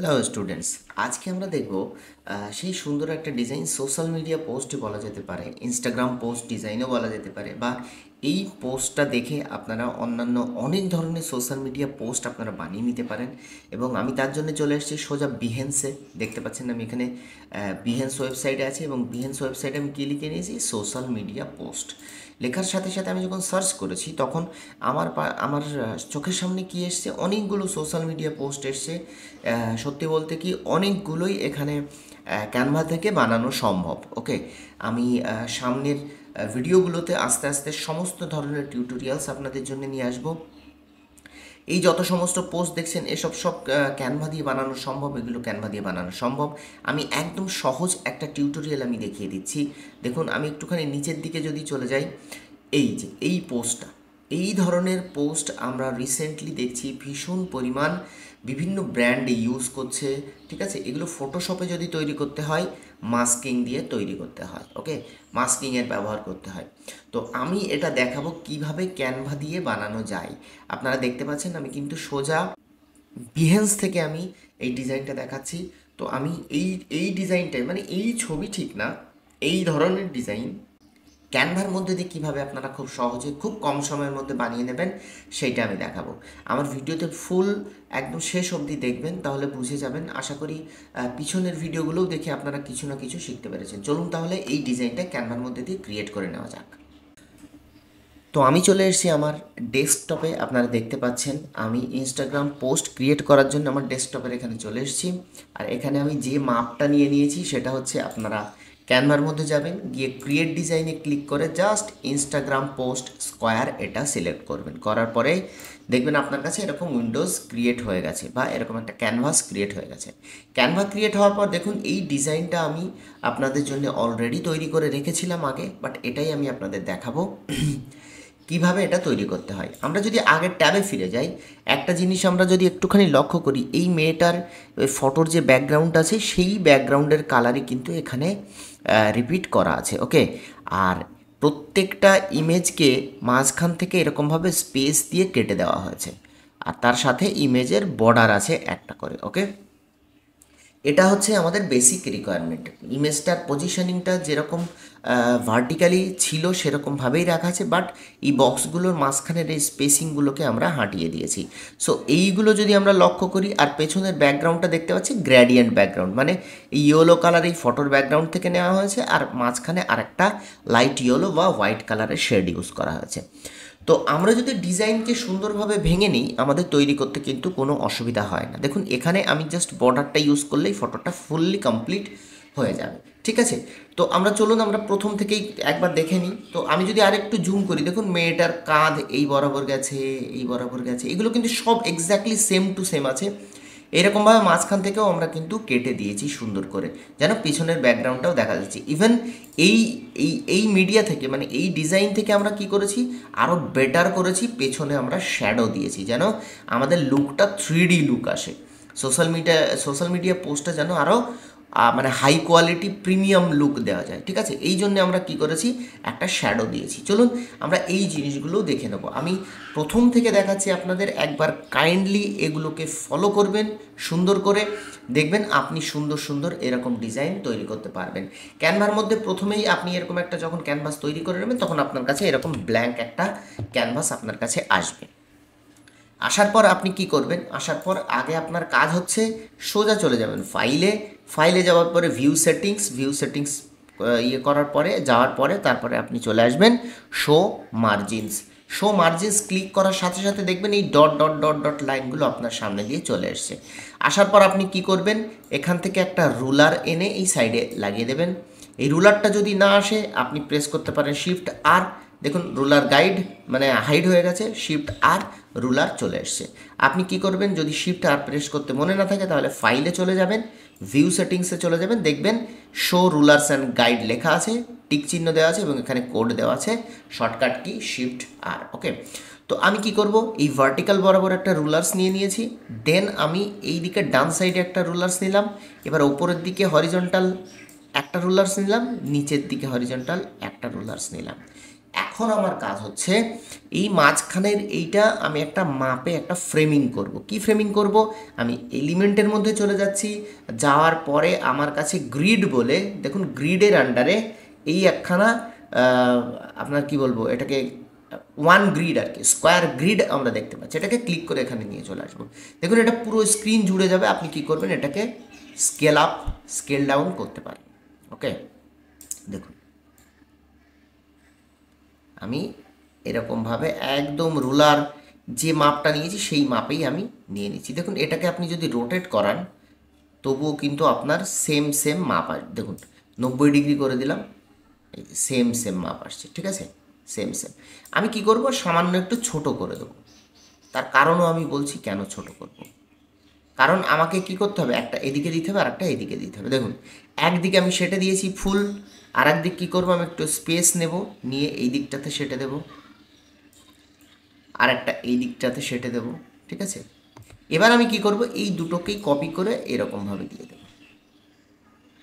Hello students, আজকে আমরা দেখব সেই সুন্দর একটা ডিজাইন সোশ্যাল মিডিয়া পোস্ট বলা যেতে পারে, ইনস্টাগ্রাম পোস্ট ডিজাইনও বলা যেতে পারে, বা এই পোস্টটা দেখে আপনারা অন্যান্য অনেক ধরনের সোশ্যাল মিডিয়া পোস্ট আপনারা বানিয়ে নিতে পারেন। এবং আমি তার জন্য চলে এসেছি সোজা বিহেন্সে। দেখতে পাচ্ছেন আমি এখানে বিহেন্স ওয়েবসাইটে আছে, এবং বিহেন্স ওয়েবসাইটে আমি কী লিখে নিয়েছি, সোশ্যাল মিডিয়া পোস্ট। লেখার সাথে সাথে আমি যখন সার্চ করেছি তখন আমার চোখের সামনে কি এসছে, অনেকগুলো সোশ্যাল মিডিয়া পোস্ট এসছে। সত্যি বলতে কি অনেকগুলোই এখানে ক্যানভা থেকে বানানো সম্ভব। ওকে, আমি সামনের ভিডিওগুলোতে আস্তে আস্তে সমস্ত ধরনের টিউটোরিয়ালস আপনাদের জন্য নিয়ে আসবো। এই যত সমস্ত পোস্ট দেখছেন এসব সব ক্যানভা দিয়ে বানানো সম্ভব, এগুলো ক্যানভা দিয়ে বানানো সম্ভব। আমি একদম সহজ একটা টিউটোরিয়াল আমি দেখিয়ে দিচ্ছি। দেখুন, আমি একটুখানি নিচের দিকে যদি চলে যাই, এই যে এই পোস্টটা, এই ধরনের পোস্ট আমরা রিসেন্টলি দেখছি ভীষণ পরিমাণ বিভিন্ন ব্র্যান্ড ইউজ করছে। ঠিক আছে, এগুলো ফটোশপে যদি তৈরি করতে হয় মাস্কিং দিয়ে তৈরি করতে হয়। ওকে, মাস্কিংয়ের ব্যবহার করতে হয়। তো আমি এটা দেখাবো কিভাবে ক্যানভা দিয়ে বানানো যায়। আপনারা দেখতে পাচ্ছেন আমি কিন্তু সোজা বিহেন্স থেকে আমি এই ডিজাইনটা দেখাচ্ছি। তো আমি এই ডিজাইনটাই, মানে এই ছবি ঠিক না, এই ধরনের ডিজাইন ক্যানভার মধ্যে দিয়ে কীভাবে আপনারা খুব সহজে খুব কম সময়ের মধ্যে বানিয়ে নেবেন সেইটা আমি দেখাবো। আমার ভিডিওতে ফুল একদম শেষ অবধি দেখবেন, তাহলে বুঝে যাবেন। আশা করি পিছনের ভিডিওগুলোও দেখে আপনারা কিছু না কিছু শিখতে পেরেছেন। চলুন তাহলে এই ডিজাইনটা ক্যানভার মধ্যে দিয়ে ক্রিয়েট করে নেওয়া যাক। তো আমি চলে এসেছি আমার ডেস্কটপে। আপনারা দেখতে পাচ্ছেন আমি ইনস্টাগ্রাম পোস্ট ক্রিয়েট করার জন্য আমার ডেস্কটপের এখানে চলে এসেছি। আর এখানে আমি যে মাপটা নিয়ে নিয়েছি সেটা হচ্ছে, আপনারা ক্যানভার মধ্যে যাবেন, গিয়ে ক্রিয়েট ডিজাইনে ক্লিক করে জাস্ট ইনস্টাগ্রাম পোস্ট স্কোয়ার এটা সিলেক্ট করবেন। করার পরে দেখবেন আপনার কাছে এরকম উইন্ডোজ ক্রিয়েট হয়ে গেছে, বা এরকম একটা ক্যানভাস ক্রিয়েট হয়ে গেছে। ক্যানভা ক্রিয়েট হওয়ার পর দেখুন এই ডিজাইনটা আমি আপনাদের জন্য অলরেডি তৈরি করে রেখেছিলাম আগে, বাট এটাই আমি আপনাদের দেখাবো কিভাবে এটা তৈরি করতে হয়। আমরা যদি আগের ট্যাবে ফিরে যাই, একটা জিনিস আমরা যদি একটুখানি লক্ষ্য করি, এই মেয়েটার ফটোর যে ব্যাকগ্রাউন্ড আছে সেই ব্যাকগ্রাউন্ডের কালারই কিন্তু এখানে রিপিট করা আছে। ওকে, আর প্রত্যেকটা ইমেজকে মাঝখান থেকে এরকমভাবে স্পেস দিয়ে কেটে দেওয়া হয়েছে, আর তার সাথে ইমেজের বর্ডার আছে একটা করে। ওকে, এটা হচ্ছে আমাদের বেসিক রিকোয়ারমেন্ট। ইমেজটার পজিশনিংটা যেরকম ভার্টিক্যালি ছিল সেরকমভাবেই রাখা আছে, বাট এই বক্সগুলোর মাঝখানের এই স্পেসিংগুলোকে আমরা হাঁটিয়ে দিয়েছি। সো এইগুলো যদি আমরা লক্ষ্য করি, আর পেছনের ব্যাকগ্রাউন্ডটা দেখতে পাচ্ছি গ্র্যাডিয়েন্ট ব্যাকগ্রাউন্ড, মানে এই ইয়েলো কালার এই ফটোর ব্যাকগ্রাউন্ড থেকে নেওয়া হয়েছে, আর মাঝখানে আরেকটা লাইট ইয়েলো বা হোয়াইট কালারের শেড ইউজ করা হয়েছে। তো আমরা যদি ডিজাইনকে সুন্দরভাবে ভেঙে নিই, আমাদের তৈরি করতে কিন্তু কোনো অসুবিধা হয় না। দেখুন এখানে আমি জাস্ট বর্ডারটা ইউজ করলেই ফটোটা ফুললি কমপ্লিট হয়ে যাবে। ঠিক আছে, তো চলুন আমরা প্রথম থেকেই একবার দেখে নিই। তো আমি যদি আরেকটু জুম করি, দেখুন মেয়েটার কাঁধ এই বরাবর গেছে, এই বরাবর গেছে, এগুলো কিন্তু সব এক্স্যাক্টলি সেম টু সেম আছে। এরকমভাবে মাঝখান থেকেও আমরা কিন্তু কেটে দিয়েছি সুন্দর করে, যেন পিছনের ব্যাকগ্রাউন্ডটাও দেখা যাচ্ছে। ইভেন এই এই এই মিডিয়া থেকে, মানে এই ডিজাইন থেকে আমরা কি করেছি, আরও বেটার করেছি, পেছনে আমরা শ্যাডো দিয়েছি যেন আমাদের লুকটা 3D লুক আসে। সোশ্যাল মিডিয়া পোস্টটা যেন আরও মানে হাই কোয়ালিটি প্রিমিয়াম লুক দেওয়া যায়। ঠিক আছে, এই জন্য আমরা কি করেছি, একটা শ্যাডো দিয়েছি। চলুন আমরা এই জিনিসগুলো দেখে নেব। আমি প্রথম থেকে দেখাচ্ছি আপনাদের, একবার কাইন্ডলি এগুলোকে ফলো করবেন, সুন্দর করে দেখবেন আপনি সুন্দর সুন্দর এরকম ডিজাইন তৈরি করতে পারবেন। ক্যানভার মধ্যে প্রথমেই আপনি এরকম একটা যখন ক্যানভাস তৈরি করে নেবেন, তখন আপনার কাছে এরকম ব্ল্যাঙ্ক একটা ক্যানভাস আপনার কাছে আসবে। আসার পর আপনি কি করবেন, আসার পর আগে আপনার কাজ হচ্ছে সোজা চলে যাবেন ফাইলে যাওয়ার পরে ভিউ সেটিংস করার পরে যাওয়ার পরে তারপরে আপনি চলে আসবেন শো মার্জিনস ক্লিক করার সাথে সাথে দেখবেন এই ডট ডট ডট ডট লাইনগুলো আপনার সামনে দিয়ে চলে এসছে। আসার পর আপনি কি করবেন, এখান থেকে একটা রুলার এনে এই সাইডে লাগিয়ে দেবেন। এই রুলারটা যদি না আসে আপনি প্রেস করতে পারেন শিফট আর, দেখুন রুলার মানে হাইড হয়ে গেছে, শিফট আর রুলার চলে এসছে। আপনি কি করবেন, যদি শিফট আর প্রেস করতে মনে না থাকে তাহলে ফাইলে চলে যাবেন, ভিউ সেটিংসে চলে যাবেন, দেখবেন শো রুলার্স অ্যান্ড গাইড লেখা আছে, টিক চিহ্ন দেওয়া আছে এবং এখানে কোড দেওয়া আছে, শর্টকাট কি শিফট আর। ওকে, তো আমি কি করব, এই ভার্টিক্যাল বরাবর একটা রুলার্স নিয়ে নিয়েছি, দেন আমি এই দিকে ডান সাইডে একটা রুলার্স নিলাম, এবার ওপরের দিকে হরিজন্টাল একটা রুলার্স নিলাম, নিচের দিকে হরিজন্টাল একটা রুলার্স নিলাম। এখন আমার কাজ হচ্ছে এই মাঝখানের এইটা আমি একটা মাপে একটা ফ্রেমিং করব। কি ফ্রেমিং করব? আমি এলিমেন্টের মধ্যে চলে যাচ্ছি, যাওয়ার পরে আমার কাছে গ্রিড বলে, দেখুন গ্রিডের আন্ডারে এই একখানা আপনার কি বলবো এটাকে, ওয়ান গ্রিড আর কি, স্কোয়ার গ্রিড আমরা দেখতে পাচ্ছি। এটাকে ক্লিক করে এখানে নিয়ে চলে আসবো। দেখুন এটা পুরো স্ক্রিন জুড়ে যাবে। আপনি কি করবেন, এটাকে স্কেল আপ স্কেল ডাউন করতে পারেন। ওকে, দেখুন আমি এরকমভাবে একদম রুলার যে মাপটা নিয়েছি সেই মাপেই আমি নিয়ে নিচ্ছি। দেখুন এটাকে আপনি যদি রোটেট করান তবুও কিন্তু আপনার সেম সেম মাপ আসবে। দেখুন 90 ডিগ্রি করে দিলাম, এই সেম সেম মাপ আসছে, ঠিক আছে, সেম সেম। আমি কি করব, সামান্য একটু ছোট করে দেবো। তার কারণও আমি বলছি কেন ছোট করব। কারণ আমাকে কি করতে হবে, একটা এদিকে দিতে হবে আর একটা এদিকে দিতে হবে। দেখুন একদিকে আমি সেটে দিয়েছি ফুল, আর একদিক কী করবো, আমি একটু স্পেস নেব, নিয়ে এই দিকটাতে সেটে দেবো, আর একটা এই দিকটাতে সেটে দেবো, ঠিক আছে। এবার আমি কি করব, এই দুটোকেই কপি করে এরকমভাবে দিয়ে দেবো।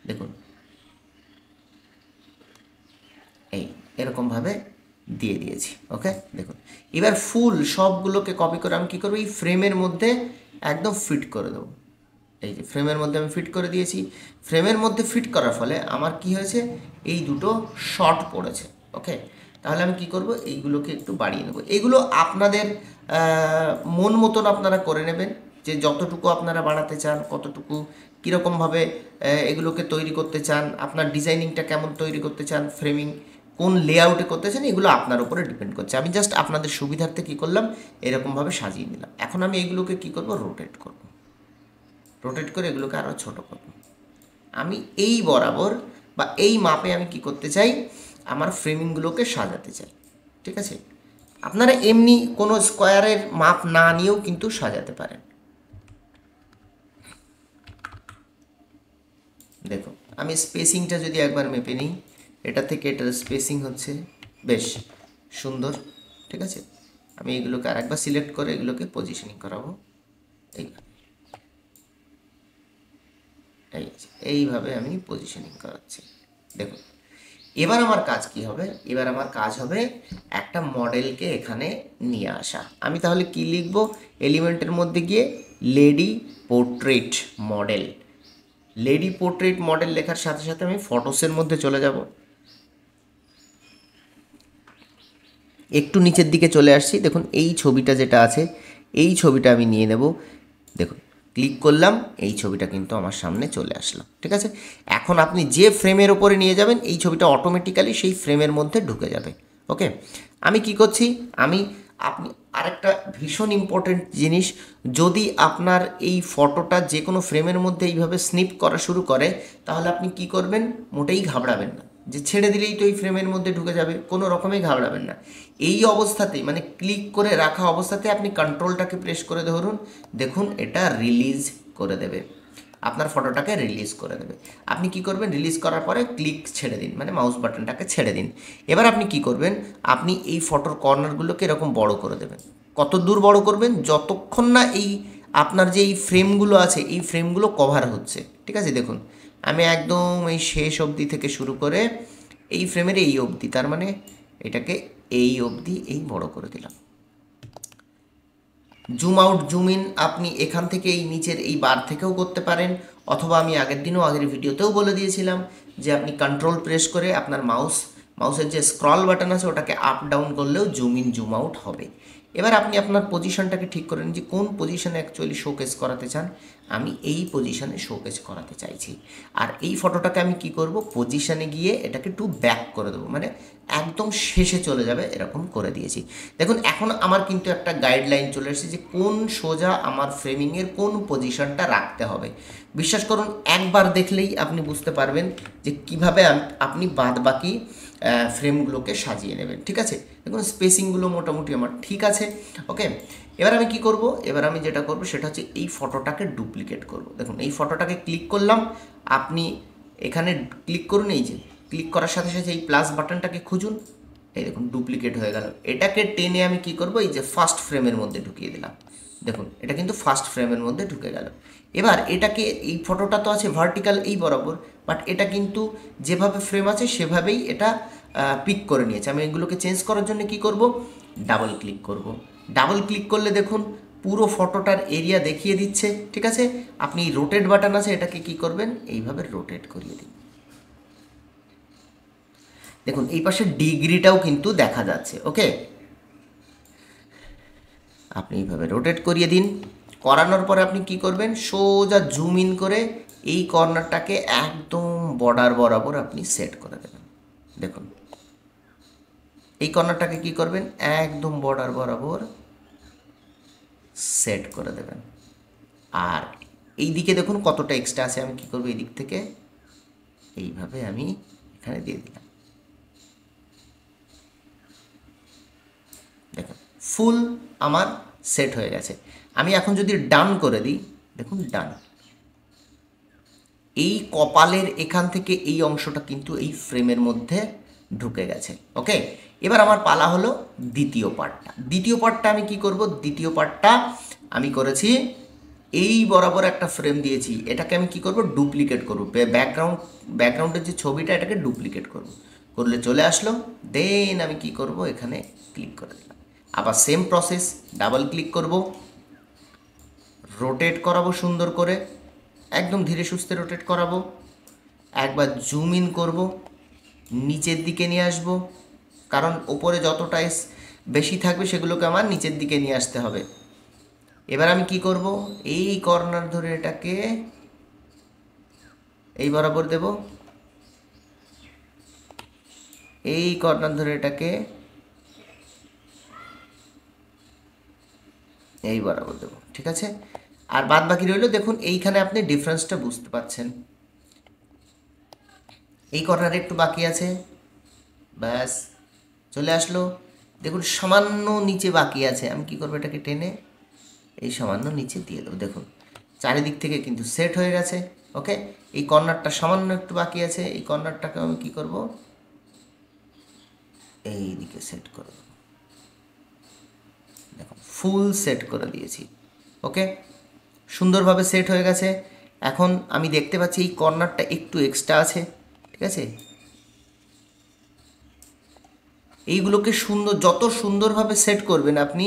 দেখুন এই এরকমভাবে দিয়ে দিয়েছি। ওকে, দেখুন এবার ফুল সবগুলোকে কপি করে আমি কী করবো, এই ফ্রেমের মধ্যে একদম ফিট করে দেবো। এই যে ফ্রেমের মধ্যে আমি ফিট করে দিয়েছি। ফ্রেমের মধ্যে ফিট করার ফলে আমার কি হয়েছে, এই দুটো শর্ট পড়েছে। ওকে, তাহলে আমি কি করব, এইগুলোকে একটু বাড়িয়ে নেব। এগুলো আপনাদের মন মতন আপনারা করে নেবেন, যে যতটুকু আপনারা বাড়াতে চান, কতটুকু কীরকমভাবে এগুলোকে তৈরি করতে চান, আপনার ডিজাইনিংটা কেমন তৈরি করতে চান, ফ্রেমিং কোন লেআউটে করতে চান, এগুলো আপনার উপরে ডিপেন্ড করছে। আমি জাস্ট আপনাদের সুবিধার্থে কী করলাম, এরকমভাবে সাজিয়ে নিলাম। এখন আমি এইগুলোকে কী করব, রোটেট করব। রোটেট করে এগুলোকে আরও ছোটো করব। আমি এই বরাবর বা এই মাপে আমি কি করতে চাই, আমার ফ্রেমিংগুলোকে সাজাতে চাই, ঠিক আছে। আপনারা এমনি কোনো স্কোয়ারের মাপ না নিয়েও কিন্তু সাজাতে পারেন। দেখো আমি স্পেসিংটা যদি একবার মেপে নিই, এটা থেকে এটার স্পেসিং হচ্ছে বেশ সুন্দর, ঠিক আছে। আমি এগুলোকে আরেকবার সিলেক্ট করে এগুলোকে পজিশনিং করাবো। এইভাবে আমি পজিশনিং করাচ্ছি। দেখুন এবার আমার কাজ কি হবে, এবার আমার কাজ হবে একটা মডেলকে এখানে নিয়ে আসা। আমি তাহলে কি লিখব, এলিমেন্টের মধ্যে গিয়ে lady portrait model. Lady portrait model লেখার সাথে সাথে আমি ফটোসের মধ্যে চলে যাব, একটু নিচের দিকে চলে আসছি। দেখুন এই ছবিটা যেটা আছে, এই ছবিটা আমি নিয়ে নেব। দেখুন ক্লিক করলাম, এই ছবিটা কিন্তু আমার সামনে চলে আসলো, ঠিক আছে। এখন আপনি যে ফ্রেমের ওপরে নিয়ে যাবেন, এই ছবিটা অটোমেটিক্যালি সেই ফ্রেমের মধ্যে ঢুকে যাবে। ওকে, আমি কি করছি, আপনি আরেকটা ভীষণ ইম্পর্টেন্ট জিনিস, যদি আপনার এই ফটোটা যে কোনো ফ্রেমের মধ্যে এইভাবে স্নিপ করা শুরু করে, তাহলে আপনি কি করবেন, মোটেই ঘাবড়াবেন না, যে ছেড়ে দিলেই তো এই ফ্রেমের মধ্যে ঢুকে যাবে, কোনো রকমেই ঘাবড়াবেন না। এই অবস্থাতেই মানে ক্লিক করে রাখা অবস্থাতে আপনি কন্ট্রোলটাকে প্রেস করে ধরুন, দেখুন এটা রিলিজ করে দেবে, আপনার ফটোটাকে রিলিজ করে দেবে। আপনি কি করবেন, রিলিজ করার পরে ক্লিক ছেড়ে দিন, মানে মাউস বাটনটাকে ছেড়ে দিন। এবার আপনি কি করবেন, আপনি এই ফটোর কর্নারগুলোকে এরকম বড় করে দেবেন। কত দূর বড় করবেন, যতক্ষণ না এই আপনার যে এই ফ্রেমগুলো আছে এই ফ্রেমগুলো কভার হচ্ছে, ঠিক আছে। দেখুন আমি একদম এই শেষ অবধি থেকে শুরু করে এই ফ্রেমের এই অবধি, তার মানে এটাকে এই অবধি এই বড় করে দিলাম। জুম আউট জুম ইন আপনি এখান থেকে এই নিচের এই বার থেকেও করতে পারেন, অথবা আমি আগের ভিডিওতেও বলে দিয়েছিলাম যে আপনি কন্ট্রোল প্রেস করে আপনার মাউসের যে স্ক্রল বাটন আছে ওটাকে আপ ডাউন করলেও জুম ইন জুম আউট হবে। এবার আপনি আপনার পজিশনটাকে ঠিক করেন যে কোন পজিশনে অ্যাকচুয়ালি শোকেস করাতে চান। আমি এই পজিশনে শোকেস করাতে চাইছি। আর এই ফটোটাকে আমি কি করব, পজিশনে গিয়ে এটাকে একটু ব্যাক করে দেবো, মানে একদম শেষে চলে যাবে, এরকম করে দিয়েছি। দেখুন এখন আমার কিন্তু একটা গাইডলাইন চলে এসেছে যে কোন সোজা আমার ফ্রেমিংয়ের কোন পজিশনটা রাখতে হবে। বিশ্বাস করুন একবার দেখলেই আপনি বুঝতে পারবেন যে কীভাবে আপনি বাদ বাকি ফ্রেমগুলোকে সাজিয়ে নেবেন, ঠিক আছে। দেখুন স্পেসিংগুলো মোটামুটি আমার ঠিক আছে। ওকে, এবার আমি কি করব, এবার আমি যেটা করব সেটা হচ্ছে এই ফটোটাকে ডুপ্লিকেট করব। দেখুন এই ফটোটাকে ক্লিক করলাম, আপনি এখানে ক্লিক করুন, এই যে ক্লিক করার সাথে সাথে এই প্লাস বাটনটাকে খুঁজুন, এই দেখুন ডুপ্লিকেট হয়ে গেল। এটাকে টেনে আমি কি করব, এই যে ফার্স্ট ফ্রেমের মধ্যে ঢুকিয়ে দিলাম। দেখুন এটা কিন্তু ফার্স্ট ফ্রেমের মধ্যে ঢুকে গেল। এবার এটাকে, এই ফটোটা তো আছে ভার্টিক্যাল এই বরাবর, বাট এটা কিন্তু যেভাবে ফ্রেম আছে সেভাবেই এটা পিক করে নিয়েছে। আমি এগুলোকে চেঞ্জ করার জন্য কি করব, ডাবল ক্লিক করব। ডাবল ক্লিক করলে দেখুন পুরো ফটোটার এরিয়া দেখিয়ে দিচ্ছে। ঠিক আছে, আপনি রোটেট বাটন আছে, এটাকে কি করবেন, এইভাবে রোটেট করিয়ে দিন। দেখুন এই পাশে ডিগ্রিটাও কিন্তু দেখা যাচ্ছে। ওকে, আপনি এইভাবে রোটেট করিয়ে দিন। করানোর পরে আপনি কি করবেন, সোজা জুম ইন করে এই কর্নারটাকে একদম বর্ডার বরাবর আপনি সেট করে দেবেন। দেখুন এই কর্নারটাকে কি করবেন, একদম বর্ডার বরাবর সেট করে দেবেন। আর এই দিকে দেখুন কতটা এক্সট্রা আছে, আমি কি করবো, এই দিক থেকে এইভাবে আমি এখানে দিয়ে দিলাম। দেখুন ফুল আমার সেট হয়ে গেছে। আমি এখন যদি ডান করে দিই, দেখুন ডান, এই কপালের এখান থেকে এই অংশটা কিন্তু এই ফ্রেমের মধ্যে ঢুকে গেছে। ওকে, এবার আমার পালা হলো দ্বিতীয় পার্টটা। দ্বিতীয় পার্টটা আমি কি করব, দ্বিতীয় পার্টটা আমি করেছি এই বরাবর একটা ফ্রেম দিয়েছি, এটাকে আমি কি করব, ডুপ্লিকেট করব। ব্যাকগ্রাউন্ডের যে ছবিটা, এটাকে ডুপ্লিকেট করব। করলে চলে আসলো। দেন আমি কি করব, এখানে ক্লিক করে দিলাম। আবার সেম প্রসেস, ডাবল ক্লিক করব, রোটেট করাবো সুন্দর করে, একদম ধীরে সুস্থে রোটেট করাবো। একবার জুম ইন করব, নিচের দিকে নিয়ে আসব, কারণ ওপরে যতটা বেশি থাকবে সেগুলোকে আমার নিচের দিকে নিয়ে আসতে হবে। এবার আমি কি করব, এই কর্নার ধরে এটাকে এই বরাবর দেব, এই কর্নার ধরে এটাকে এই বরাবর দেবো। ঠিক আছে, আর বাদ বাকি রইলো, দেখুন এইখানে আপনি ডিফারেন্সটা বুঝতে পাচ্ছেন। এই কর্নারে একটু বাকি আছে, ব্যাস চলে আসলো। দেখুন সামান্য নিচে বাকি আছে, আমি কি করবো, এটাকে টেনে এই সামান্য নিচে দিয়ে দেবো। দেখুন চারিদিক থেকে কিন্তু সেট হয়ে গেছে। ওকে, এই কর্নারটা সামান্য একটু বাকি আছে, এই কর্নারটাকে আমি কি করব, এই দিকে সেট করে দেবো। দেখুন ফুল সেট করে দিয়েছি। ওকে, সুন্দরভাবে সেট হয়ে গেছে। এখন আমি দেখতে পাচ্ছি এই কর্নারটা একটু এক্সট্রা আছে। ঠিক আছে, এইগুলোকে সুন্দর, যত সুন্দরভাবে সেট করবেন আপনি,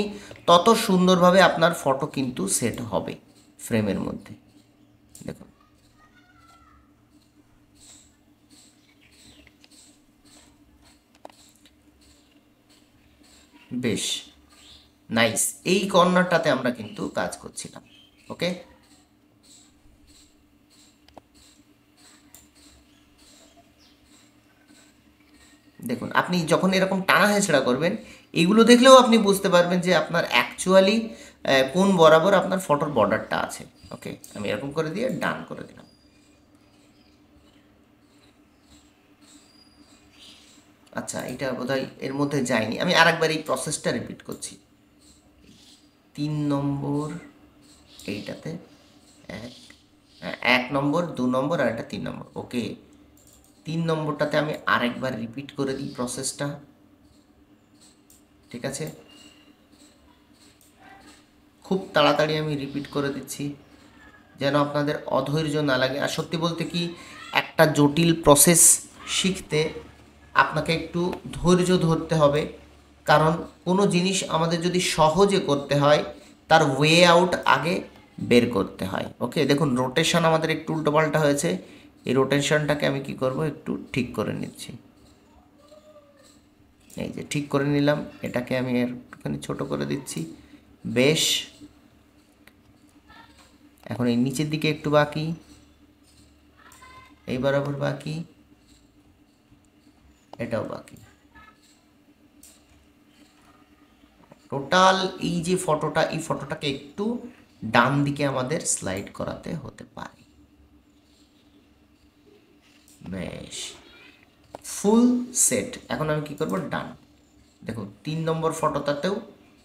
তত সুন্দরভাবে আপনার ফটো কিন্তু সেট হবে ফ্রেমের মধ্যে। দেখুন বেশ নাইস, এই কর্নারটাতে আমরা কিন্তু কাজ করছিলাম। ওকে, দেখুন আপনি যখন এরকম টানা হেঁচড়া করবেন, এগুলো দেখলেও আপনি বুঝতে পারবেন যে আপনার অ্যাকচুয়ালি কোন বরাবর আপনার ফটোর বর্ডারটা আছে। ওকে, আমি এরকম করে দিয়ে ডান করে দিলাম। আচ্ছা, এটা বোধহয় এর মধ্যে যায়নি, আমি আরেকবার এই প্রসেসটা রিপিট করছি। 3 নম্বর এইটাতে, এক, 1 নম্বর, 2 নম্বর, আর এটা 3 নম্বর। ওকে, 3 নম্বরটাতে আমি আরেকবার রিপিট করে দিই প্রসেসটা। ঠিক আছে, খুব তাড়াতাড়ি আমি রিপিট করে দিচ্ছি যেন আপনাদের অধৈর্য না লাগে। আর সত্যি বলতে কি, একটা জটিল প্রসেস শিখতে আপনাকে একটু ধৈর্য ধরতে হবে, কারণ কোনো জিনিস আমাদের যদি সহজে করতে হয়, তার ওয়ে আউট আগে বের করতে হয়। ওকে, দেখুন রোটেশন আমাদের একটু উল্টোপাল্টা হয়েছে, এই রোটেশনটাকে আমি কি করব, একটু ঠিক করে নিচ্ছি। এই যে ঠিক করে নিলাম, এটাকে আমি একটুখানি ছোট করে দিচ্ছি। বেশ, এখন এই নিচের দিকে একটু বাকি, এই বরাবর বাকি, এটাও বাকি। টোটাল এই যে ফটোটা, এই ফটোটাকে একটু ডান দিকে আমাদের স্লাইড করাতে হতে পারে। বেশ, ফুল সেট। এখন আমি কি করব, ডান। দেখুন 3 নম্বর ফটোটাতেও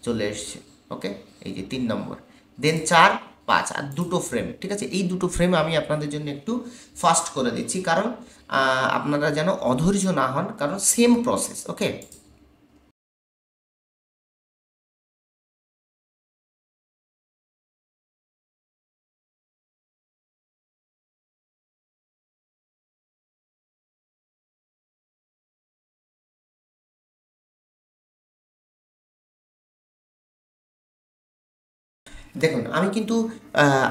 চলে এসছে। ওকে, এই যে 3 নম্বর, দেন 4, 5 আর দুটো ফ্রেম। ঠিক আছে, এই দুটো ফ্রেম আমি আপনাদের জন্য একটু ফাস্ট করে দিচ্ছি, কারণ আপনারা যেন অধৈর্য না হন, কারণ সেম প্রসেস। ওকে, দেখুন আমি কিন্তু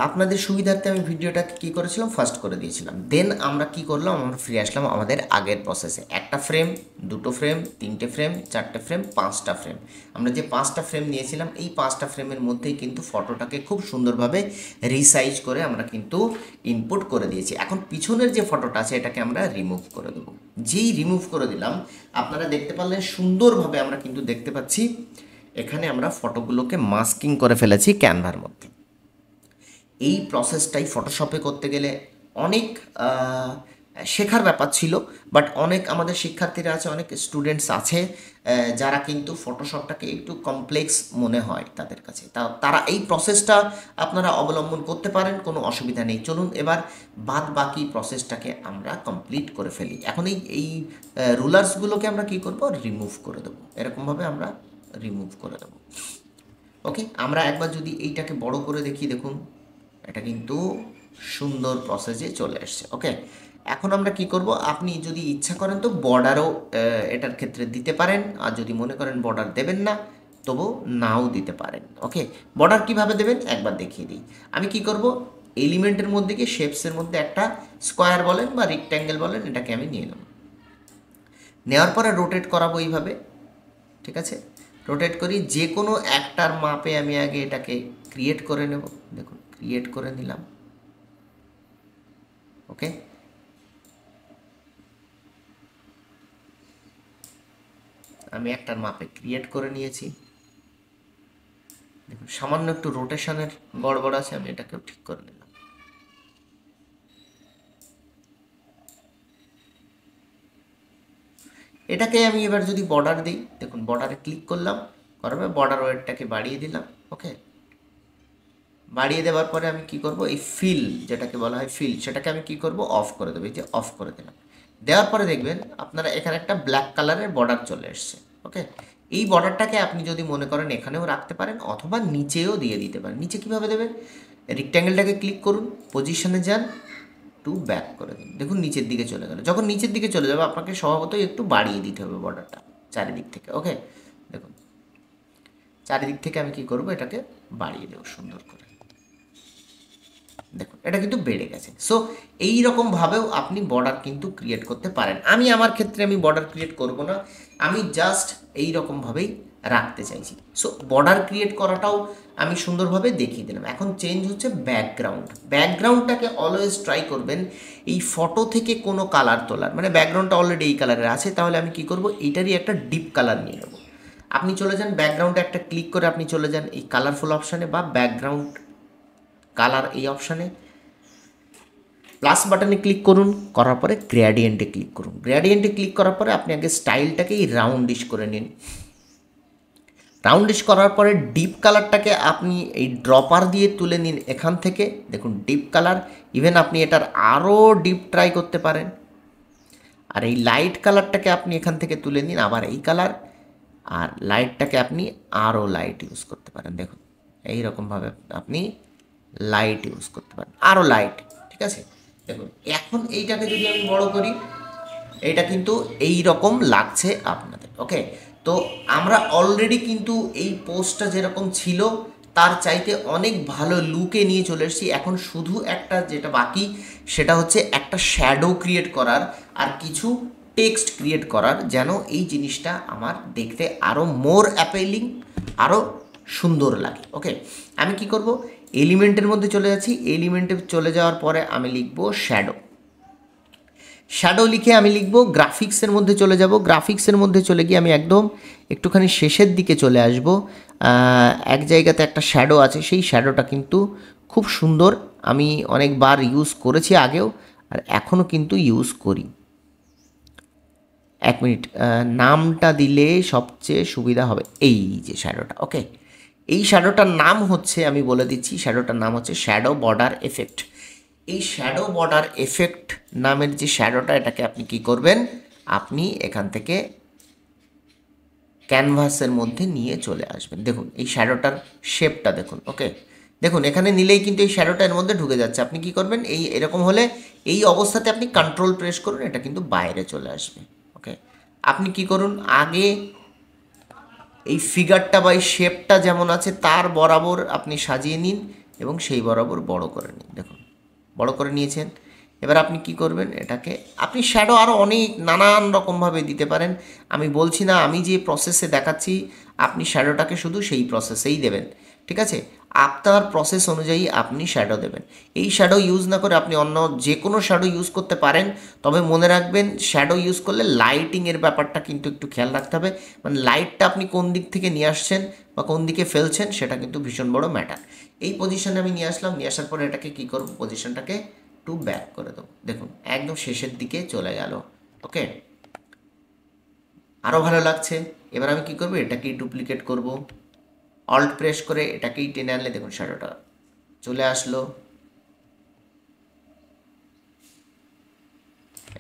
আপনাদের সুবিধার্থে আমি ভিডিওটাকে কী করেছিলাম, ফার্স্ট করে দিয়েছিলাম। দেন আমরা কি করলাম, আমরা ফিরে আসলাম আমাদের আগের প্রসেসে। একটা ফ্রেম, দুটো ফ্রেম, তিনটে ফ্রেম, চারটে ফ্রেম, পাঁচটা ফ্রেম। আমরা যে পাঁচটা ফ্রেম নিয়েছিলাম, এই পাঁচটা ফ্রেমের মধ্যেই কিন্তু ফটোটাকে খুব সুন্দরভাবে রিসাইজ করে আমরা কিন্তু ইনপুট করে দিয়েছি। এখন পিছনের যে ফটোটা আছে এটাকে আমরা রিমুভ করে দেবো। যেই রিমুভ করে দিলাম, আপনারা দেখতে পারলেন সুন্দরভাবে আমরা কিন্তু দেখতে পাচ্ছি এখানে আমরা ফটোগুলোকে মাস্কিং করে ফেলেছি ক্যানভার মধ্যে। এই প্রসেসটাই ফটোশপে করতে গেলে অনেক শেখার ব্যাপার ছিল, বাট অনেক আমাদের শিক্ষার্থীরা আছে, অনেক স্টুডেন্টস আছে যারা কিন্তু ফটোশপটাকে একটু কমপ্লেক্স মনে হয় তাদের কাছে। তারা এই প্রসেসটা আপনারা অবলম্বন করতে পারেন, কোনো অসুবিধা নেই। চলুন এবার বাদ বাকি প্রসেসটাকে আমরা কমপ্লিট করে ফেলি। এখন এই রুলার্সগুলোকে আমরা কি করব, রিমুভ করে দেবো। এরকমভাবে আমরা রিমুভ করে দেবো। ওকে, আমরা একবার যদি এইটাকে বড় করে দেখি, দেখুন এটা কিন্তু সুন্দর প্রসেসে চলে আসছে। ওকে, এখন আমরা কি করব, আপনি যদি ইচ্ছা করেন তো বর্ডারও এটার ক্ষেত্রে দিতে পারেন, আর যদি মনে করেন বর্ডার দেবেন না তবু নাও দিতে পারেন। ওকে, বর্ডার কিভাবে দেবেন একবার দেখিয়ে দিই। আমি কি করব, এলিমেন্টের মধ্যে গিয়ে শেপসের মধ্যে একটা স্কোয়ার বলেন বা রেক্ট্যাঙ্গেল বলেন, এটাকে আমি নিয়ে নেব। নেওয়ার পরে রোটেট করাবো এইভাবে, ঠিক আছে। রোটেট করি, যে কোনো একটার মাপে আমি আগে এটাকে ক্রিয়েট করে নেব। দেখুন ক্রিয়েট করে নিলাম। ওকে, আমি একটার মাপে ক্রিয়েট করে নিয়েছি। দেখুন সামান্য একটু রোটেশনের গড়বড় আছে, আমি এটাকেও ঠিক করে নিলাম। এটাকে আমি এবার যদি বর্ডার দিই, দেখুন বর্ডারে ক্লিক করলাম, করার পরে বর্ডার ওয়েটটাকে বাড়িয়ে দিলাম। ওকে, বাড়িয়ে দেওয়ার পরে আমি কি করব, এই ফিল যেটাকে বলা হয় ফিল, সেটাকে আমি কি করব, অফ করে দেবো। এই যে অফ করে দিলাম। দেওয়ার পরে দেখবেন আপনারা এখানে একটা ব্ল্যাক কালারের বর্ডার চলে এসছে। ওকে, এই বর্ডারটাকে আপনি যদি মনে করেন এখানেও রাখতে পারেন অথবা নিচেও দিয়ে দিতে পারেন। নিচে কীভাবে দেবেন, রেক্ট্যাঙ্গেলটাকে ক্লিক করুন, পজিশনে যান, টু ব্যাক করে দিন। দেখুন নিচের দিকে চলে গেল। যখন নিচের দিকে চলে যাবে আপনাকে স্বভাবতই একটু বাড়িয়ে দিতে হবে বর্ডারটা চারিদিক থেকে। ওকে, দেখুন চারিদিক থেকে আমি কি করব, এটাকে বাড়িয়ে দেবো সুন্দর করে। দেখুন এটা কিন্তু বেড়ে গেছে। সো এই রকমভাবেও আপনি বর্ডার কিন্তু ক্রিয়েট করতে পারেন। আমার ক্ষেত্রে আমি বর্ডার ক্রিয়েট করব না, আমি জাস্ট এই রকমভাবেই রাখতে চাইছি। সো বর্ডার ক্রিয়েট করাটাও আমি সুন্দরভাবে দেখিয়ে দিলাম। এখন চেঞ্জ হচ্ছে ব্যাকগ্রাউন্ড। ব্যাকগ্রাউন্ডটাকে অলওয়েজ ট্রাই করবেন এই ফটো থেকে কোনো কালার তোলার, মানে ব্যাকগ্রাউন্ডটা অলরেডি এই কালারের আছে, তাহলে আমি কি করব, এইটারই একটা ডিপ কালার নিয়ে নেব। আপনি চলে যান ব্যাকগ্রাউন্ডে একটা ক্লিক করে আপনি চলে যান এই কালারফুল অপশানে বা ব্যাকগ্রাউন্ড কালার এই অপশানে, প্লাস বাটনে ক্লিক করুন, করার পরে গ্রেডিয়েন্টে ক্লিক করুন। গ্রেডিয়েন্টে ক্লিক করার পরে আপনি আগে স্টাইলটাকে এই রাউন্ডিশ করে নিন। রাউন্ডিশ করার পরে ডিপ কালারটাকে আপনি এই ড্রপার দিয়ে তুলে নিন এখান থেকে। দেখুন ডিপ কালার, ইভেন আপনি এটার আরও ডিপ ট্রাই করতে পারেন। আর এই লাইট কালারটাকে আপনি এখান থেকে তুলে নিন, আবার এই কালার, আর লাইটটাকে আপনি আরও লাইট ইউজ করতে পারেন। দেখুন এইরকমভাবে আপনি লাইট ইউজ করতে পারেন, আরও লাইট, ঠিক আছে। দেখুন এখন এইটাকে যদি আমি বড় করি, এটা কিন্তু এই রকম লাগছে আপনাদের। ওকে, তো আমরা অলরেডি কিন্তু এই পোস্টটা যেরকম ছিল তার চাইতে অনেক ভালো লুকে নিয়ে চলে এসেছি। এখন শুধু একটা যেটা বাকি সেটা হচ্ছে একটা শ্যাডো ক্রিয়েট করার আর কিছু টেক্সট ক্রিয়েট করার, যেন এই জিনিসটা আমার দেখতে আরও মোর অ্যাপেলিং, আরও সুন্দর লাগে। ওকে, আমি কি করব, এলিমেন্টের মধ্যে চলে যাচ্ছি। এলিমেন্টে চলে যাওয়ার পরে আমি লিখব শ্যাডো। শ্যাডো লিখে আমি লিখব গ্রাফিক্সের মধ্যে চলে যাব। গ্রাফিক্সের মধ্যে চলে গিয়ে আমি একদম একটুখানি শেষের দিকে চলে আসব। এক জায়গাতে একটা শ্যাডো আছে, সেই শ্যাডোটা কিন্তু খুব সুন্দর, আমি অনেকবার ইউজ করেছি আগেও আর এখনও কিন্তু ইউজ করি। এক মিনিট, নামটা দিলে সবচেয়ে সুবিধা হবে, এই যে শ্যাডোটা। ওকে, এই শ্যাডোটার নাম হচ্ছে, আমি বলে দিচ্ছি, শ্যাডোটার নাম হচ্ছে শ্যাডো বর্ডার এফেক্ট। এই শ্যাডো বর্ডার এফেক্ট নামের যে শ্যাডোটা, এটাকে আপনি কি করবেন, আপনি এখান থেকে ক্যানভাসের মধ্যে নিয়ে চলে আসবেন। দেখুন এই শ্যাডোটার শেপটা দেখুন। ওকে, দেখুন এখানে নিলেই কিন্তু এই শ্যাডোটা এর মধ্যে ঢুকে যাচ্ছে। আপনি কি করবেন, এরকম হলে এই অবস্থাতে আপনি কন্ট্রোল প্রেস করুন, এটা কিন্তু বাইরে চলে আসবে। ওকে, আপনি কি করুন, আগে এই ফিগারটা বা এই শেপটা যেমন আছে তার বরাবর আপনি সাজিয়ে নিন এবং সেই বরাবর বড় করে নিন। দেখুন বড় করে নিয়েছেন। এবার আপনি কি করবেন, এটাকে আপনি শ্যাডো আরও অনেক নানান রকমভাবে দিতে পারেন। আমি বলছি না, আমি যে প্রসেসে দেখাচ্ছি আপনি শ্যাডোটাকে শুধু সেই প্রসেসেই দেবেন, ঠিক আছে? আপনার প্রসেস অনুযায়ী আপনি শ্যাডো দেবেন। এই শ্যাডো ইউজ না করে আপনি অন্য যে কোনো শ্যাডো ইউজ করতে পারেন, তবে মনে রাখবেন শ্যাডো ইউজ করলে লাইটিংয়ের ব্যাপারটা কিন্তু একটু খেয়াল রাখতে হবে। মানে লাইটটা আপনি কোন দিক থেকে নিয়ে আসছেন বা কোন দিকে ফেলছেন সেটা কিন্তু ভীষণ বড় ম্যাটার। এই পজিশনে আমি নিয়ে আসলাম, নিয়ে আসার পরে এটাকে কী করব, পজিশনটাকে টু ব্যাক করে দেবো। দেখুন একদম শেষের দিকে চলে গেল। ওকে, আরও ভালো লাগছে। এবার আমি কি করব, এটাকেই ডুপ্লিকেট করব, অল্ট প্রেস করে এটাকেই টেনে আনলে দেখুন শ্যাডোটা চলে আসলো।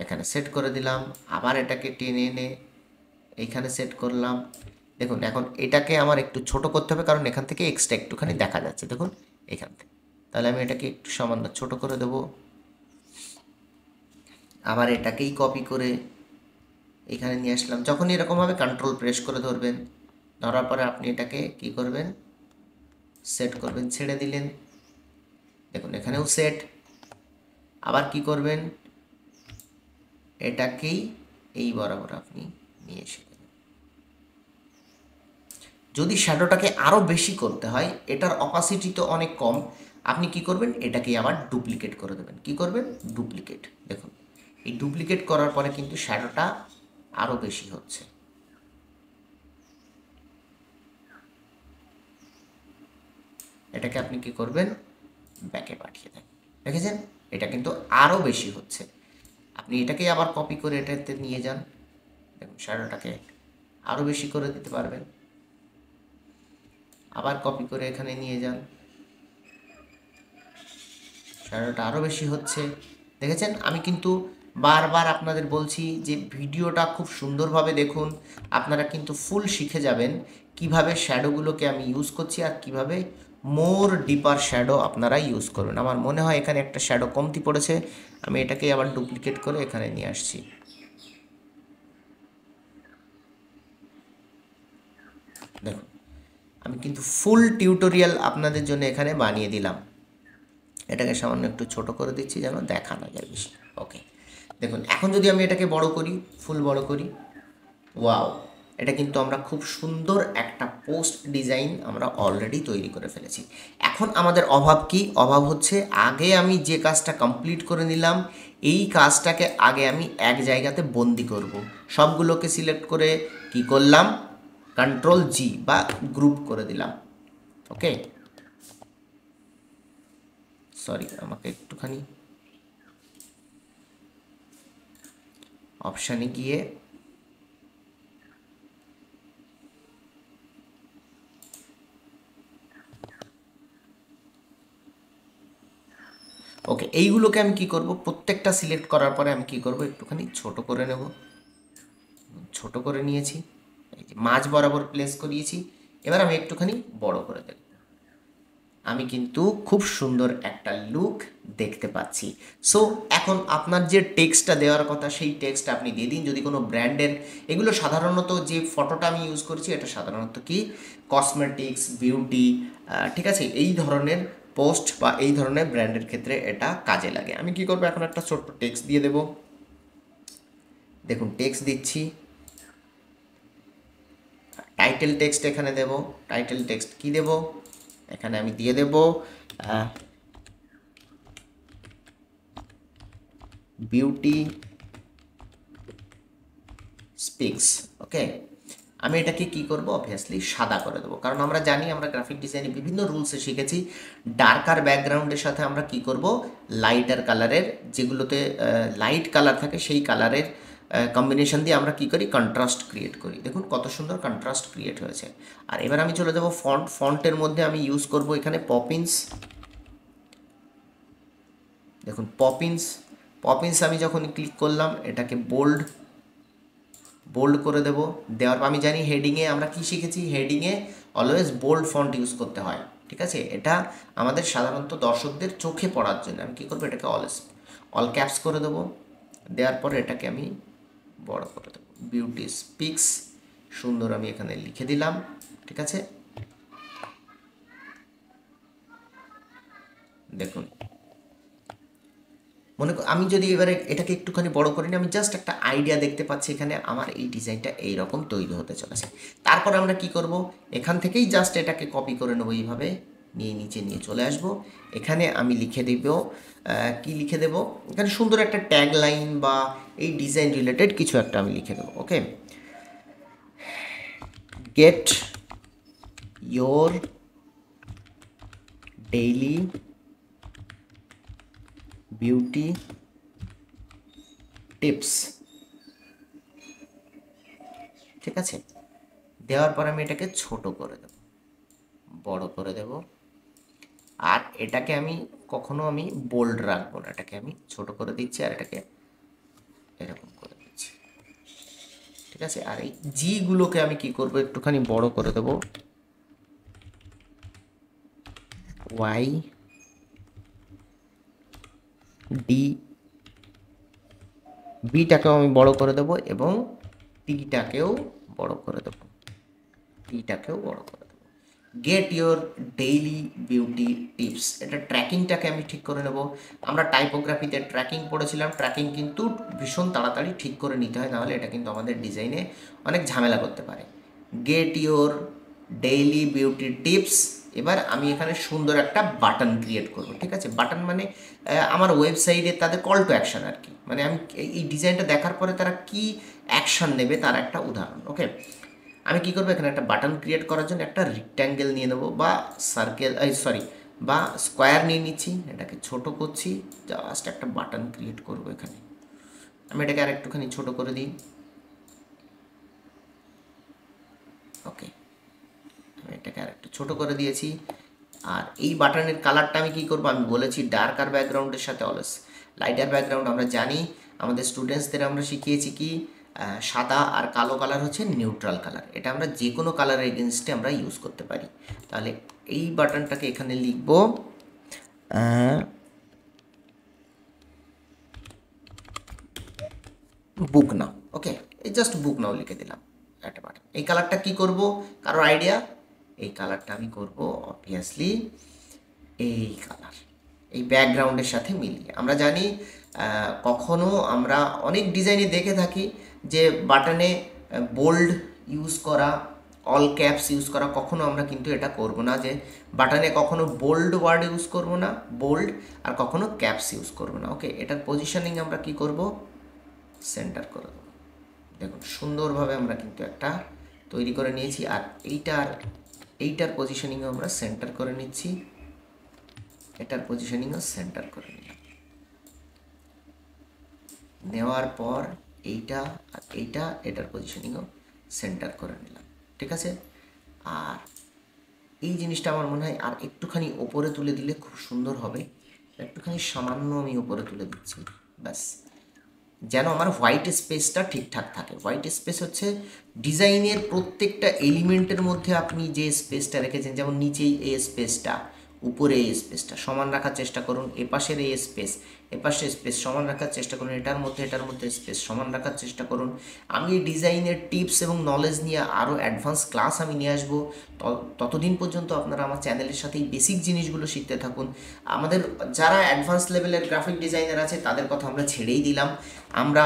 এখানে সেট করে দিলাম, আবার এটাকে টেনে এনে এইখানে সেট করলাম। দেখুন এখন এটাকে আমার একটু ছোট করতে হবে, কারণ এখান থেকে এক্সট্রা একটুখানি দেখা যাচ্ছে দেখুন এখান থেকে। তাহলে আমি এটাকে একটু সামান্য ছোট করে দেবো। আবার এটাকেই কপি করে এখানে নিয়ে আসলাম। যখন এরকমভাবে কন্ট্রোল প্রেস করে ধরবেন, ধরার পরে আপনি এটাকে কি করবেন, সেট করবেন, ছেড়ে দিলেন। দেখুন এখানেও সেট। আবার কি করবেন, এটাকেই এই বরাবর আপনি নিয়ে এসে দেবেন। যদি শ্যাডোটাকে আরও বেশি করতে হয়, এটার অপাসিটি তো অনেক কম, আপনি কি করবেন, এটাকেই আবার ডুপ্লিকেট করে দেবেন। কি করবেন, ডুপ্লিকেট। দেখুন এই ডুপ্লিকেট করার পরে কিন্তু শ্যাডোটা আরও বেশি হচ্ছে। এটাকে আপনি কি করবেন, ব্যাকে পাঠিয়ে দেন। দেখেছেন এটা কিন্তু আরও বেশি হচ্ছে। আপনি এটাকে আবার কপি করে এটাতে নিয়ে যান, দেখুন শ্যাডোটাকে আরও বেশি করে দিতে পারবেন। আবার কপি করে এখানে নিয়ে যান, শ্যাডোটা আরও বেশি হচ্ছে। দেখেছেন, আমি কিন্তু বারবার আপনাদের বলছি যে ভিডিওটা খুব সুন্দরভাবে দেখুন, আপনারা কিন্তু ফুল শিখে যাবেন কিভাবে শ্যাডোগুলোকে আমি ইউজ করছি আর কিভাবে মোর ডিপার শ্যাডো আপনারা ইউজ করবেন। আমার মনে হয় এখানে একটা শ্যাডো কমতি পড়েছে, আমি এটাকে আবার ডুপ্লিকেট করে এখানে নিয়ে আসছি। দেখুন আমি কিন্তু ফুল টিউটোরিয়াল আপনাদের জন্য এখানে বানিয়ে দিলাম। এটাকে সামান্য একটু ছোট করে দিচ্ছি যেন দেখা না যায় বেশি। ওকে, দেখুন এখন যদি আমি এটাকে বড় করি, ফুল বড় করি, ওয়াও, এটা কিন্তু আমরা খুব সুন্দর একটা পোস্ট ডিজাইন আমরা অলরেডি তৈরি করে ফেলেছি। এখন আমাদের অভাব কি, অভাব হচ্ছে আগে আমি যে কাজটা কমপ্লিট করে নিলাম, এই কাজটাকে আগে আমি এক জায়গাতে বন্দি করব। সবগুলোকে সিলেক্ট করে কি করলাম, কন্ট্রোল জি বা গ্রুপ করে দিলাম। ওকে, সরি আমাকে একটুখানি অপশানে গিয়ে ওকে, এইগুলোকে আমি কি করব, প্রত্যেকটা সিলেক্ট করার পরে আমি কি করব, একটুখানি ছোট করে নেব। ছোট করে নিয়েছি, এই যে মাঝ বরাবর প্লেস করিয়েছি। এবার আমি একটুখানি বড় করে দেব। আমি কিন্তু খুব সুন্দর একটা লুক দেখতে পাচ্ছি। সো এখন আপনার যে টেক্সটটা দেওয়ার কথা সেই টেক্সট আপনি দিয়ে দিন। যদি কোনো ব্র্যান্ডের, এগুলো সাধারণত যে ফটোটা আমি ইউজ করছি এটা সাধারণত কি কসমেটিক্স, বিউটি, ঠিক আছে, এই ধরনের পোস্ট বা এই ধরনের ব্র্যান্ডের ক্ষেত্রে এটা কাজে লাগে। আমি কি করব, এখন একটা ছোট্ট টেক্সট দিয়ে দেব। দেখুন টেক্সট দিচ্ছি, টাইটেল টেক্সট এখানে দেব। টাইটেল টেক্সট কি দেব, এখানে আমি দিয়ে দেব বিউটি স্পিক্স। ওকে, আমি এটাকে কি করব, অবভিয়াসলি সাদা করে দেবো, কারণ আমরা জানি আমরা গ্রাফিক ডিজাইনে বিভিন্ন রুলসে শিখেছি ডার্কার ব্যাকগ্রাউন্ডের সাথে আমরা কি করব, লাইটার কালারের, যেগুলোতে লাইট কালার থাকে সেই কালারের কম্বিনেশন দিয়ে আমরা কি করি, কন্ট্রাস্ট ক্রিয়েট করি। দেখুন কত সুন্দর কন্ট্রাস্ট ক্রিয়েট হয়েছে। আর এবার আমি চলে যাব ফন্ট। ফন্টের মধ্যে আমি ইউজ করব এখানে পপিন্স। দেখুন পপিন্স, পপিন্স আমি যখন ক্লিক করলাম এটাকে বোল্ড করে দেব। দেওয়ার পর আমি জানি হেডিংয়ে আমরা কি শিখেছি, হেডিংয়ে অলওয়েজ বোল্ড ফন্ট ইউজ করতে হয়, ঠিক আছে, এটা আমাদের সাধারণত দর্শকদের চোখে পড়ার জন্য। আমি কী করবো, এটাকে অল ক্যাপস করে দেবো। দেওয়ার পরে এটাকে আমি বড় করে দেবো, বিউটি স্পিক্স সুন্দর আমি এখানে লিখে দিলাম। ঠিক আছে, দেখুন আমি যদি এবারে এটাকে একটুখানি বড় করে নিই, আমি জাস্ট একটা আইডিয়া দেখতে পাচ্ছি এখানে আমার এই ডিজাইনটা এইরকম তৈরি হতে চলেছে। তারপর আমরা কি করব, এখান থেকেই জাস্ট এটাকে কপি করে নেবো, এইভাবে নিয়ে নিচে নিয়ে চলে আসব। এখানে আমি লিখে দেব, কি লিখে দেব, এখানে সুন্দর একটা ট্যাগ লাইন বা এই ডিজাইন রিলেটেড কিছু একটা আমি লিখে দেবো। Okay, get your daily beauty tips. ঠিক আছে, দেওয়ার পর আমি এটাকে ছোট করে দেব, বড় করে দেব। আর এটাকে আমি কখনো আমি বোল্ড রাখবো না, এটাকে আমি ছোট করে দিচ্ছি আর এটাকে এরকম করে দিচ্ছি। ঠিক আছে, আর এই জিগুলোকে আমি কি করব, একটুখানি বড় করে দেব। ওয়াই ডি বিটাকেও আমি বড় করে দেব এবং টিটাকেও বড় করে দেব, টিটাকেও বড় করে দেব। Get your daily beauty tips, এটা ট্র্যাকিংটাকে আমি ঠিক করে নেব। আমরা টাইপোগ্রাফিতে ট্র্যাকিং পড়েছিলাম, ট্র্যাকিং কিন্তু ভীষণ তাড়াতাড়ি ঠিক করে নিতে হয়, নাহলে এটা কিন্তু আমাদের ডিজাইনে অনেক ঝামেলা করতে পারে। Gate your daily beauty tips. এবার আমি এখানে সুন্দর একটা বাটন ক্রিয়েট করব। ঠিক আছে, বাটন মানে আমার ওয়েবসাইটে তাদের কল টু অ্যাকশন আর কি, মানে আমি এই ডিজাইনটা দেখার পরে তারা কি অ্যাকশন নেবে তার একটা উদাহরণ। ওকে, আমি কি করবো, এখানে একটা বাটন ক্রিয়েট করার জন্য একটা রেক্ট্যাঙ্গেল নিয়ে নেবো বা সার্কেল, বা স্কোয়ার নিয়ে নিচ্ছি, এটাকে ছোট করছি, জাস্ট একটা বাটন ক্রিয়েট করব এখানে। আমি এটাকে আর একটুখানি ছোট করে দিই। ওকে, আমি এটাকে আর একটু ছোট করে দিয়েছি। আর এই বাটনের কালারটা আমি কি করব, আমি বলেছি ডার্কার ব্যাকগ্রাউন্ডের সাথে অলওয়েজ লাইটার ব্যাকগ্রাউন্ড। আমরা জানি আমাদের স্টুডেন্টসদের আমরা শিখিয়েছি কি সাদা আর কালো কালার হচ্ছে নিউট্রাল কালার, এটা আমরা যে কোনো কালারের এগেনস্টে আমরা ইউজ করতে পারি। তাহলে এই বাটনটাকে এখানে লিখব বুক নাও। ওকে, এই জাস্ট বুক নাও লিখে দিলাম একটা বাটন। এই কালারটা কি করব, কারোর আইডিয়া? এই কালারটা আমি করব অবভিয়াসলি এই কালার, এই ব্যাকগ্রাউন্ডের সাথে মিলিয়ে। আমরা জানি কখনো আমরা অনেক ডিজাইনে দেখে থাকি যে বাটনে বোল্ড ইউজ করা, অল ক্যাপস ইউজ করা, কখনো আমরা কিন্তু এটা করব না, যে বাটনে কখনো বোল্ড ওয়ার্ড ইউজ করব না, বোল্ড, আর কখনো ক্যাপস ইউজ করব না। ওকে, এটার পজিশনিং আমরা কি করব, সেন্টার করে দেবো। দেখুন সুন্দরভাবে আমরা কিন্তু একটা তৈরি করে নিয়েছি। আর এইটার পজিশনিংও আমরা সেন্টার করে নিচ্ছি, এটার পজিশনিংও সেন্টার করে নিলাম। নেওয়ার পর এইটা আর এইটা, এটার পজিশনিংও সেন্টার করে নিলাম। ঠিক আছে, আর এই জিনিসটা আমার মনে হয় আর একটুখানি ওপরে তুলে দিলে খুব সুন্দর হবে। একটুখানি সামান্য আমি ওপরে তুলে দিচ্ছি, ব্যাস, যেন আমার হোয়াইট স্পেসটা ঠিকঠাক থাকে। হোয়াইট স্পেস হচ্ছে ডিজাইনের প্রত্যেকটা এলিমেন্টের মধ্যে আপনি যে স্পেসটা রেখেছেন, যেমন নিচেই এই স্পেসটা, উপরে এই স্পেসটা সমান রাখার চেষ্টা করুন, এপাশের এই স্পেস, এপাশে স্পেস সমান রাখার চেষ্টা করুন, এটার মধ্যে স্পেস সমান রাখার চেষ্টা করুন। আমি এই ডিজাইনের টিপস এবং নলেজ নিয়ে আরও অ্যাডভান্স ক্লাস আমি নিয়ে আসবো। ততদিন পর্যন্ত আপনারা আমার চ্যানেলের সাথে এই বেসিক জিনিসগুলো শিখতে থাকুন। আমাদের যারা অ্যাডভান্স লেভেলের গ্রাফিক ডিজাইনার আছে তাদের কথা আমরা ছেড়েই দিলাম, আমরা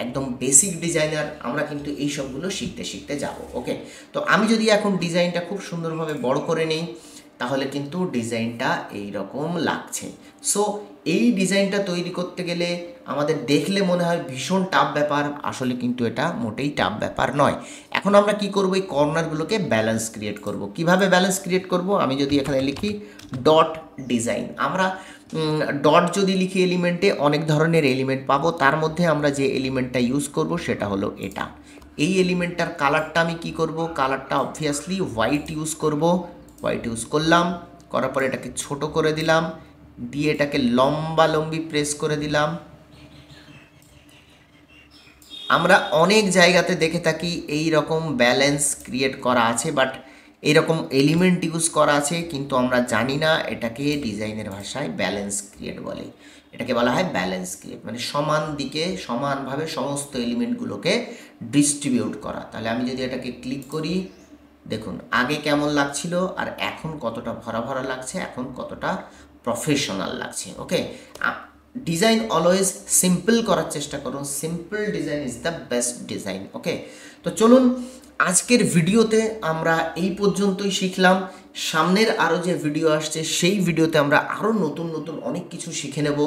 একদম বেসিক ডিজাইনার, আমরা কিন্তু এই সবগুলো শিখতে শিখতে যাব। ওকে, তো আমি যদি এখন ডিজাইনটা খুব সুন্দরভাবে বড় করে নেই, তাহলে কিন্তু ডিজাইনটা এই রকম লাগছে। সো এই ডিজাইনটা তৈরি করতে গেলে আমাদের দেখলে মনে হয় ভীষণ টাফ ব্যাপার, আসলে কিন্তু এটা মোটেই টাফ ব্যাপার নয়। এখন আমরা কি করব, এই কর্নারগুলোকে ব্যালেন্স ক্রিয়েট করব। কিভাবে ব্যালেন্স ক্রিয়েট করব, আমি যদি এখানে লিখি ডট ডিজাইন, আমরা ডট যদি লিখি এলিমেন্টে অনেক ধরনের এলিমেন্ট পাবো, তার মধ্যে আমরা যে এলিমেন্টটা ইউজ করব সেটা হলো এটা। এই এলিমেন্টটার কালারটা আমি কি করব, কালারটা অবভিয়াসলি হোয়াইট ইউজ করব। হোয়াইট ইউজ করলাম, করার পরে এটাকে ছোট করে দিলাম, দিয়ে এটাকে লম্বি প্রেস করে দিলাম। আমরা অনেক জায়গাতে দেখে থাকি এই রকম ব্যালেন্স ক্রিয়েট করা আছে, বাট এইরকম এলিমেন্ট ইউজ করা আছে, কিন্তু আমরা জানি না এটাকে ডিজাইনের ভাষায় ব্যালেন্স ক্রিয়েট বলে। এটাকে বলা হয় ব্যালেন্স ক্রিয়েট, মানে সমান দিকে সমানভাবে সমস্ত এলিমেন্টগুলোকে ডিস্ট্রিবিউট করা। তাহলে আমি যদি এটাকে ক্লিক করি, দেখুন আগে কেমন লাগছিল আর এখন কতটা ভরা ভরা লাগছে, এখন কতটা প্রফেশনাল লাগছে। ওকে, ডিজাইন অলওয়েজ সিম্পল করার চেষ্টা করুন, simple design is the best design. Okay, তো চলুন আজকের ভিডিওতে আমরা এই পর্যন্তই শিখলাম। সামনের আরও যে ভিডিও আসছে সেই ভিডিওতে আমরা আরও নতুন নতুন অনেক কিছু শিখে নেব।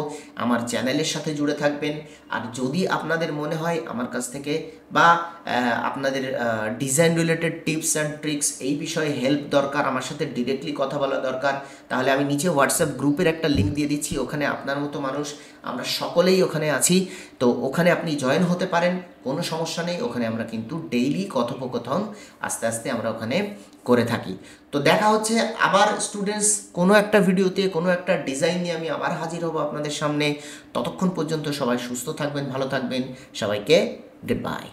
আমার চ্যানেলের সাথে জুড়ে থাকবেন। আর যদি আপনাদের মনে হয় আমার কাছ থেকে বা আপনাদের design related tips and tricks এই বিষয়ে হেল্প দরকার, আমার সাথে ডিরেক্টলি কথা বলা দরকার, তাহলে আমি নিচে হোয়াটসঅ্যাপ গ্রুপের একটা লিঙ্ক দিয়ে দিচ্ছি। ওখানে আপনার মতো মানুষ আমরা সকলেই ওখানে আছি, তো ওখানে আপনি জয়েন হতে পারেন, কোনো সমস্যা নেই। ওখানে আমরা কিন্তু ডেইলি কথোপকথন আস্তে আস্তে আমরা ওখানে করে থাকি। তো দেখা হচ্ছে আবার স্টুডেন্টস কোনো একটা ভিডিওতে, কোনো একটা ডিজাইন নিয়ে আমি আবার হাজির হব আপনাদের সামনে। ততক্ষণ পর্যন্ত সবাই সুস্থ থাকবেন, ভালো থাকবেন। সবাইকে গুড বাই।